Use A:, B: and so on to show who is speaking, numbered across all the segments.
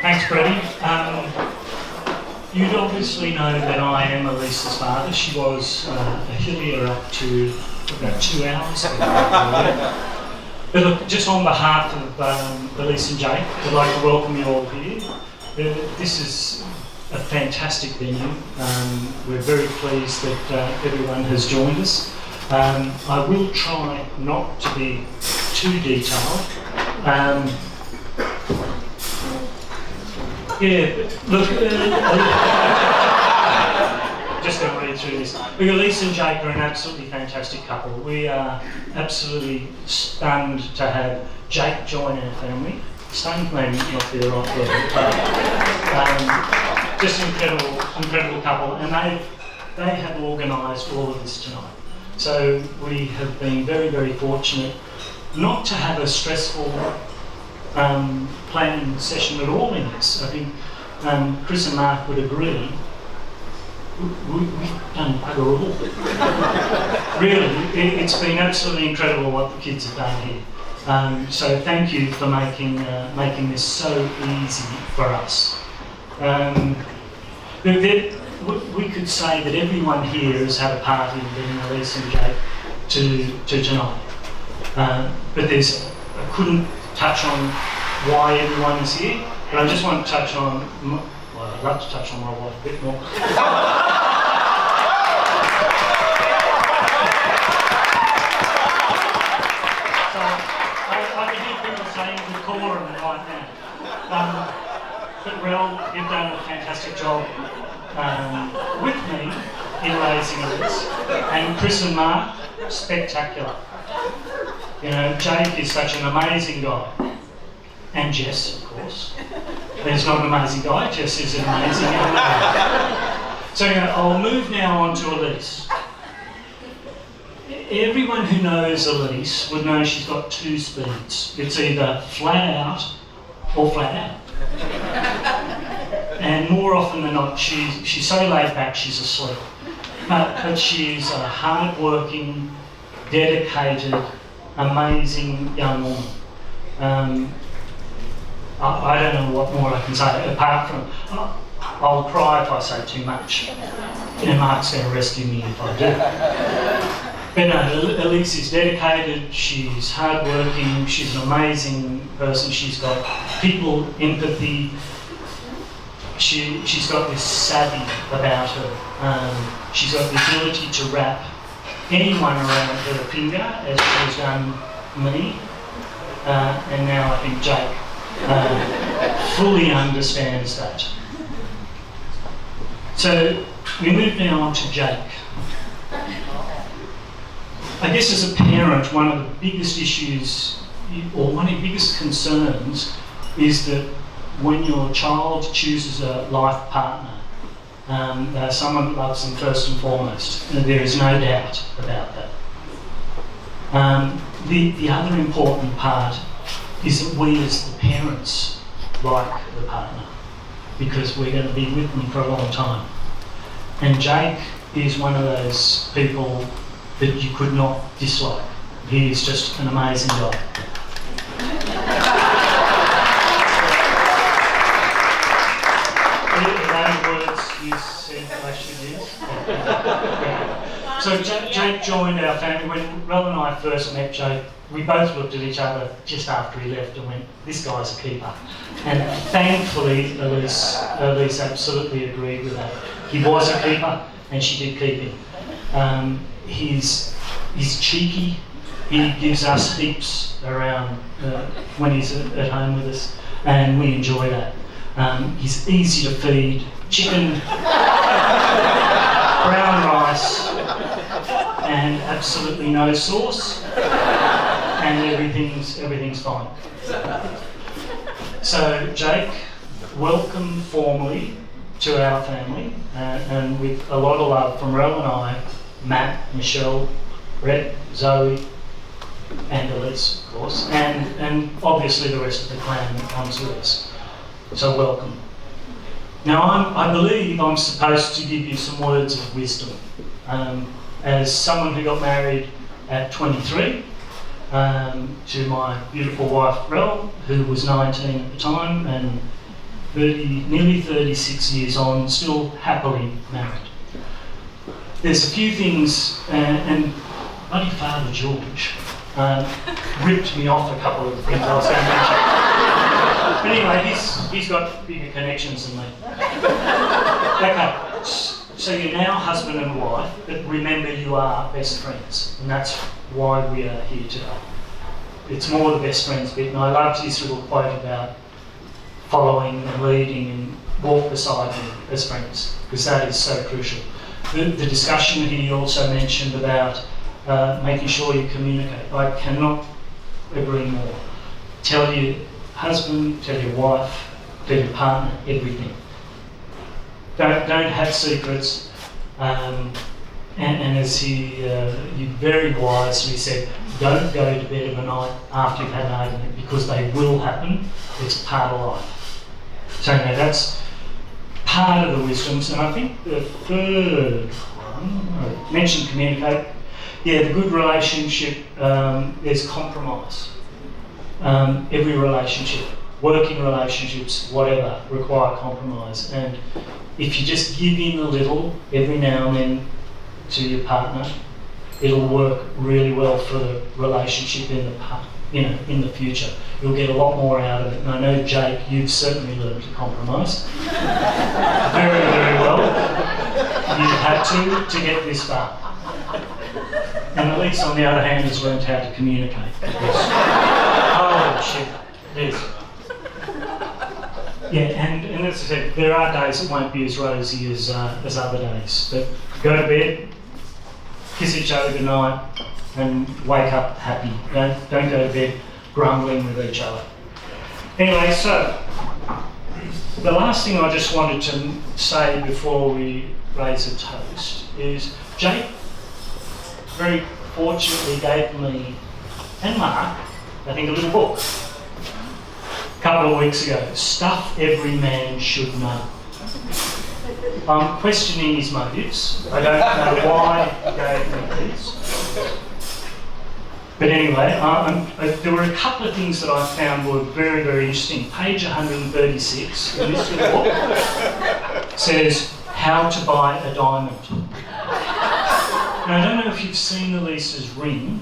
A: Thanks, Freddie. You'd obviously know that I am Elise's father. She was a hillier up to about 2 hours ago. But look, just on behalf of Elise and Jake, I'd like to welcome you all here. This is a fantastic venue. We're very pleased that everyone has joined us. I will try not to be too detailed. Just going to read through this. Elise and Jake are an absolutely fantastic couple. We are absolutely stunned to have Jake join our family. Stunned may not be the right word, but just an incredible couple, and they have organised all of this tonight. So we have been very, very fortunate not to have a stressful planning session at all in this. I think Chris and Mark would agree. We've done bugger all. Really, it's been absolutely incredible what the kids have done here. So thank you for making this so easy for us. We could say that everyone here has had a part in getting Elise and Jake to tonight. But I couldn't touch on why everyone is here, but I just want to touch on, well, I'd love to touch on my wife a bit more. So I can hear people saying the caller and right now. But Rel, you've done a fantastic job with me in raising Elise, and Chris and Mark, spectacular. You know, Jake is such an amazing guy. And Jess, of course. He's not an amazing guy, Jess is an amazing young lady. So I'll move now on to Elise. Everyone who knows Elise would know she's got two speeds. It's either flat out or flat out. And more often than not, she's so laid back she's asleep. But she's a hard-working, dedicated, amazing young woman. I don't know what more I can say, apart from, I'll cry if I say too much. And Mark's going to rescue me if I do. But no, Elise is dedicated, she's hardworking, she's an amazing person, she's got people empathy, she's got this savvy about her. She's got the ability to wrap anyone around her finger, as she has done me, and now I think Jake fully understands that. So we move now on to Jake. I guess as a parent, one of the biggest issues, or one of the biggest concerns, is that when your child chooses a life partner, someone that loves them first and foremost. There is no doubt about that. The other important part is that we as the parents like the partner, because we're going to be with them for a long time. And Jake is one of those people that you could not dislike. He is just an amazing guy. You said I should use. So Jake joined our family. When Rob and I first met Jake, we both looked at each other just after he left and went, this guy's a keeper. And thankfully Elise absolutely agreed with that. He was a keeper and she did keep him. He's cheeky. He gives us heaps around when he's at home with us, and we enjoy that. He's easy to feed. Chicken, brown rice, and absolutely no sauce, and everything's fine. So Jake, welcome formally to our family, and with a lot of love from Rel and I, Matt, Michelle, Brett, Zoe, and Elise, of course, and obviously the rest of the clan that comes with us. So welcome. Now, I believe I'm supposed to give you some words of wisdom. As someone who got married at 23 to my beautiful wife, Rel, who was 19 at the time, and nearly 36 years on, still happily married. There's a few things, and bloody Father George ripped me off a couple of the things I was going to mention. But anyway, he's got bigger connections than me. Okay, so you're now husband and wife, but remember you are best friends, and that's why we are here today. It's more the best friends bit, and I loved his little quote about following and leading and walk beside them as friends, because that is so crucial. The discussion he also mentioned about making sure you communicate. I cannot agree more. Tell your husband, tell your wife, tell your partner everything. Don't have secrets. And as he very wisely said, don't go to bed of a night after you've had an argument, because they will happen. It's part of life. So no, that's part of the wisdoms. And I think the third one, I mentioned communicate. Yeah, the good relationship, there's compromise. Every relationship, working relationships, whatever, require compromise. And if you just give in a little every now and then to your partner, it'll work really well for the relationship in the future. You'll get a lot more out of it. And I know, Jake, you've certainly learned to compromise very, very well. You've had to get this far. And Elise, on the other hand, has learned how to communicate. Oh, shit. Yes. Yeah, and as I said, there are days that won't be as rosy as other days. But go to bed, kiss each other goodnight, and wake up happy. Don't go to bed grumbling with each other. Anyway, so the last thing I just wanted to say before we raise a toast is Jake very fortunately gave me and Mark, I think, a little book a couple of weeks ago, Stuff Every Man Should Know. I'm questioning his motives. I don't know why he gave me these. But anyway, there were a couple of things that I found were very, very interesting. Page 136 in this little book says, How to Buy a Diamond. Now, I don't know if you've seen Elise's ring,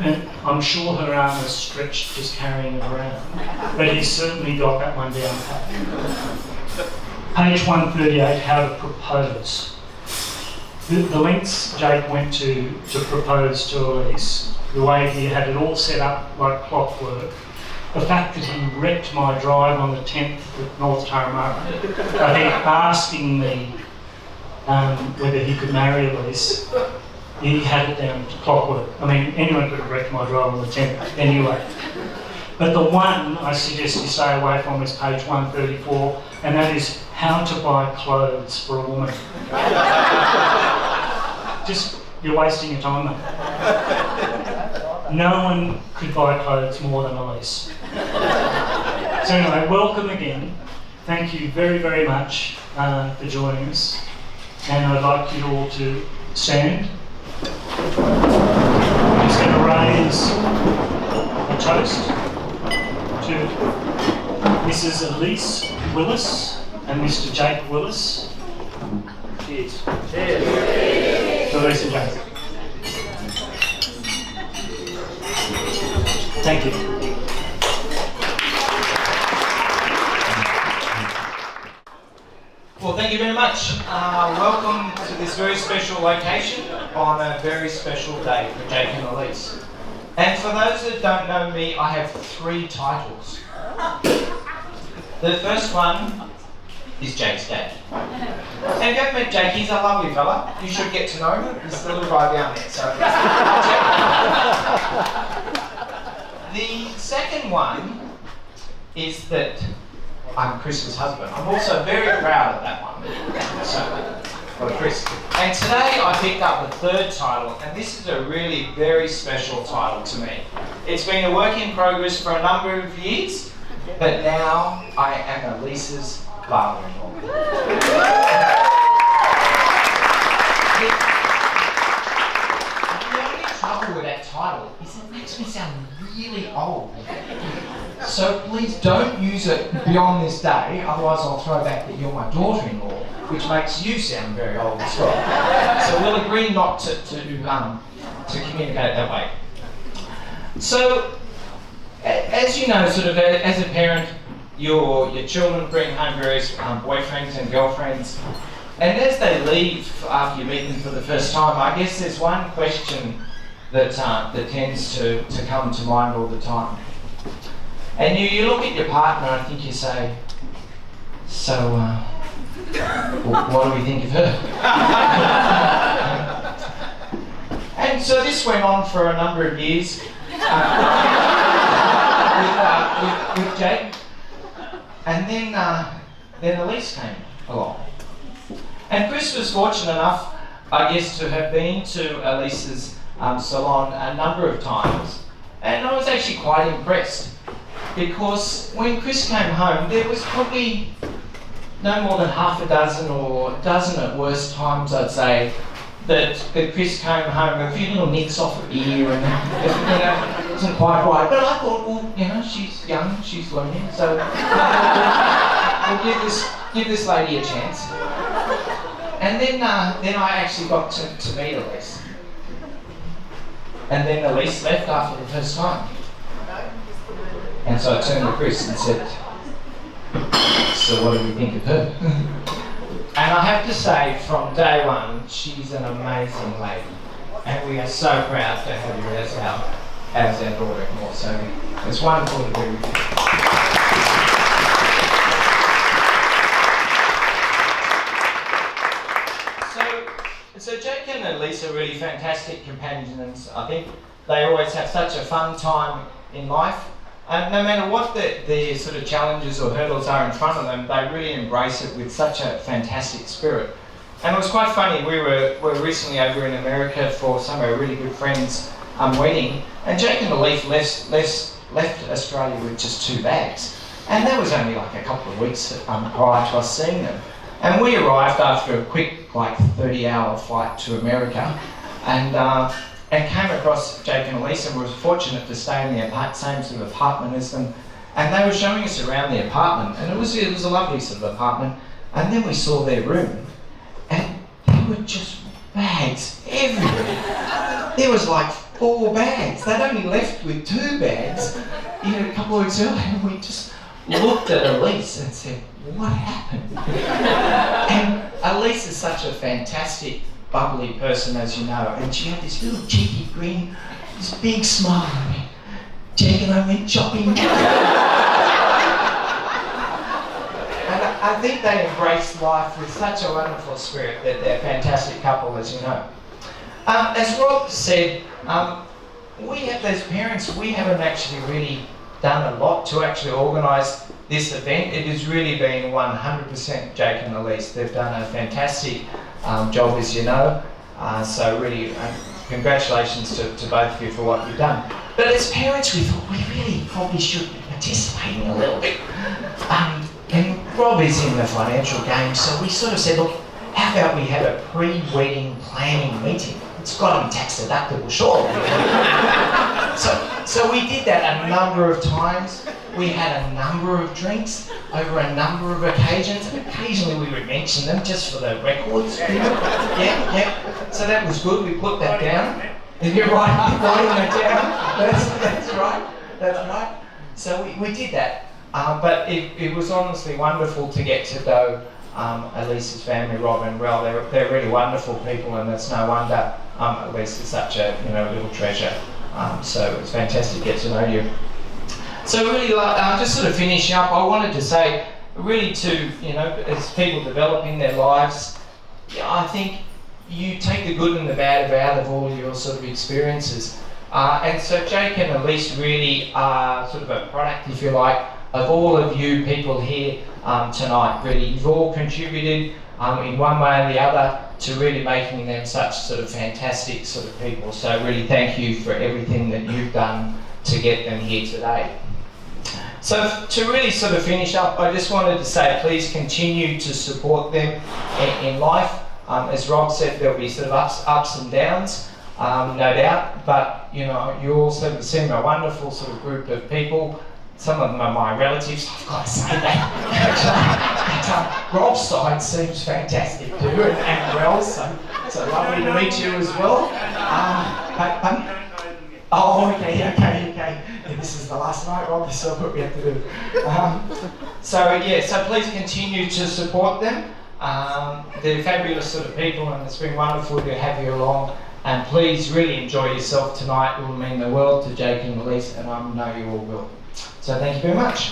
A: and I'm sure her arm is stretched just carrying it around, but he's certainly got that one down pat. Page 138, How to Propose. The lengths Jake went to propose to Elise, the way he had it all set up like clockwork, the fact that he wrecked my drive on the 10th at North Turramurra, I think asking me whether he could marry Elise, he had it down to clockwork. I mean, anyone could have wrecked my drive on the 10th anyway. But the one I suggest you stay away from is page 134, and that is How to Buy Clothes for a Woman. Just, you're wasting your time, mate. No one could buy clothes more than Elise. So anyway, welcome again. Thank you very, very much for joining us. And I'd like you all to stand. I'm just going to raise a toast to Mrs. Elise Willis and Mr. Jake Willis. Cheers. Cheers. To Elise and Jake. Thank you.
B: Well, thank you very much. Welcome to this very special location on a very special day for Jake and Elise. And for those that don't know me, I have 3 titles. The first one is Jake's dad. And if you haven't met Jake, he's a lovely fella. You should get to know him. He's the little guy down there. So, the second one is that I'm Chris's husband. I'm also very proud of that one. So, for Chris. And today I picked up the third title, and this is a really very special title to me. It's been a work in progress for a number of years, but now I am Elise's father-in-law. The only trouble trouble with that title is it makes me sound really old. So please don't use it beyond this day, otherwise I'll throw back that you're my daughter-in-law, which makes you sound very old as well. So we'll agree not to communicate that way. So, as you know, sort of as a parent, your children bring home various boyfriends and girlfriends, and as they leave after you meet them for the first time, I guess there's one question that tends to come to mind all the time. And you look at your partner and I think you say, so, what do we think of her? And so this went on for a number of years with Jake. And then Elise came along. And Chris was fortunate enough, I guess, to have been to Elise's salon a number of times. And I was actually quite impressed, because when Chris came home, there was probably no more than half a dozen or a dozen at worst times, I'd say, that Chris came home with a few little nicks off her ear and it wasn't quite right. But I thought, well, she's young, she's learning, so we'll give this lady a chance. And then I actually got to meet Elise. And then Elise left after the first time. And so I turned to Chris and said, so what do we think of her? And I have to say, from day one, she's an amazing lady. And we are so proud to have you as our daughter-in-law. So it's wonderful to be with you. So Jake and Elise are really fantastic companions. I think they always have such a fun time in life. And no matter what the sort of challenges or hurdles are in front of them, they really embrace it with such a fantastic spirit. And it was quite funny, we were recently over in America for some of our really good friends' wedding, and Jake and Elise left Australia with just 2 bags. And that was only like a couple of weeks prior to us seeing them. And we arrived after a quick, like 30-hour flight to America, and came across Jake and Elise, and we were fortunate to stay in the same sort of apartment as them. And they were showing us around the apartment, and it was a lovely sort of apartment. And then we saw their room, and there were just bags everywhere. There was like 4 bags. They'd only left with 2 bags, a couple of weeks earlier, and we just looked at Elise and said, what happened? And Elise is such a fantastic, bubbly person, as you know, and she had this little cheeky grin, this big smile at me. Jake and I went shopping. And I think they embrace life with such a wonderful spirit that they're a fantastic couple, as you know. As Rob said, we have, as parents, we haven't actually really done a lot to actually organise this event. It has really been 100% Jake and Elise. They've done a fantastic job, as you know. So really, congratulations to both of you for what you've done. But as parents, we thought we really probably should be participating a little bit. And Rob is in the financial game, so we sort of said, look, how about we have a pre-wedding planning meeting? It's got to be tax deductible, surely. So we did that a number of times. We had a number of drinks over a number of occasions. Occasionally we would mention them just for the records. Yeah. So that was good. We put that down. And you're right, writing that down. That's right. So we did that. But it was honestly wonderful to get to know Elise's family, Rob and Rel. They're really wonderful people, and it's no wonder Elise is such a little treasure. So it's fantastic to get to know you. So really, just sort of finishing up, I wanted to say, really to, as people developing their lives, I think you take the good and the bad out of all of your sort of experiences. And so Jake and Elise really are sort of a product, if you like, of all of you people here tonight. Really, you've all contributed in one way or the other to really making them such sort of fantastic sort of people. So really thank you for everything that you've done to get them here today. So to really sort of finish up, I just wanted to say please continue to support them in life. As Rob said, there'll be sort of ups and downs, no doubt. But you know, you also seem a wonderful sort of group of people. Some of them are my relatives, I've got to say that. But, Rob's side seems fantastic too, and well, so lovely to meet you as well. Oh, okay. Yeah, this is the last night, Rob, this is what we have to do. So please continue to support them. They're fabulous sort of people, and it's been wonderful to have you along. And please really enjoy yourself tonight. It will mean the world to Jake and Elise, and I know you all will. So thank you very much.